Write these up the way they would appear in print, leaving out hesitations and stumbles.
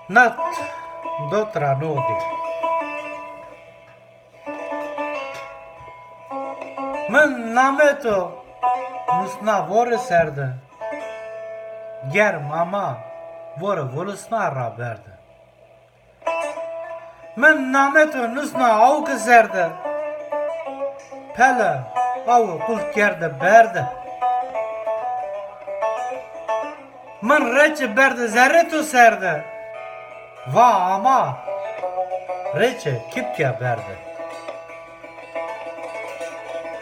Nat dotra nodi. Min nameto nusna vore serde. Ger mama vore volusna ra berde. Min nameto nusna avk serde. Pele av kult gerde berde. Min reçe berde zerretu serde. Va ama reçe kipke berde.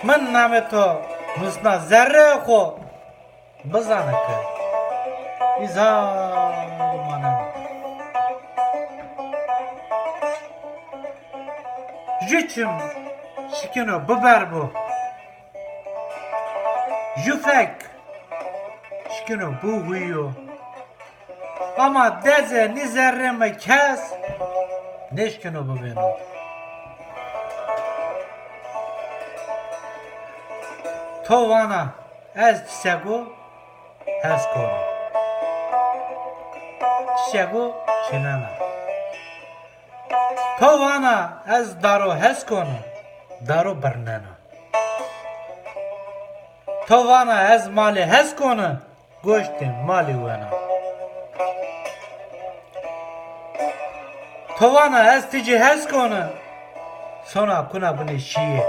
Min nameto nusna zerre xo bizane ki izar manem. Jüçüm şikino biber bu. Jüfek şikino bu huyu. Ama deze ni zerreme kes neşkino bu benim. Tovana ez çiçeğu hez konu. Çiçeğu çinana. Tovana ez daro hez konu. Daro bernena. Tovana ez mali hez konu. Goştin mali vena. Tovana ez tici hez konu. Sonra kuna bunu şiye.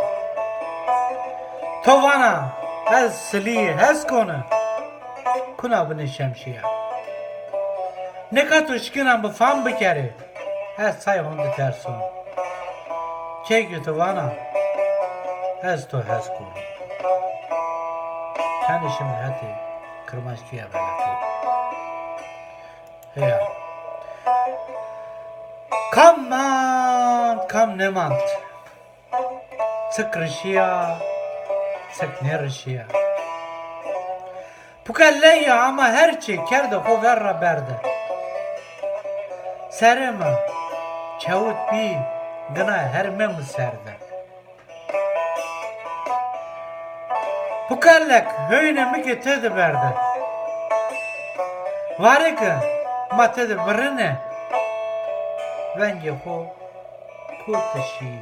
Tovana ez siliye hez konu. Kuna bunu şemşiye. Ne katı şkinan bu fan bir kere. Ez say hondu tersun. Çekü tovana ez to hez konu. Kendi şimdi hadi kırmaşkiye belki. Ya. Kamman kam nemant. Sık rışiya. Sık ne rışiya. Pukalleya ama her şey kerde hoverra berde. Serema. Çavut bi gına her mem serde. Pukallek höyne mi ki tedi berde. Varıkı ma tedi birine. Venge ho kuteşi.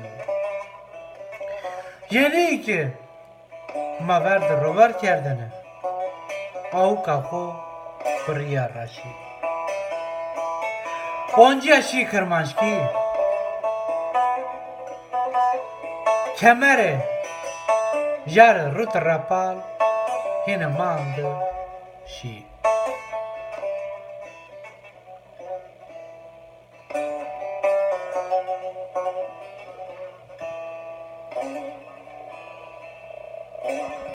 Yeni ki ma verdi rover kerdene. Avuka ho priya raşi. 10 yaşı kırmanşki. Kemere jar rut rapal hine mandı şi.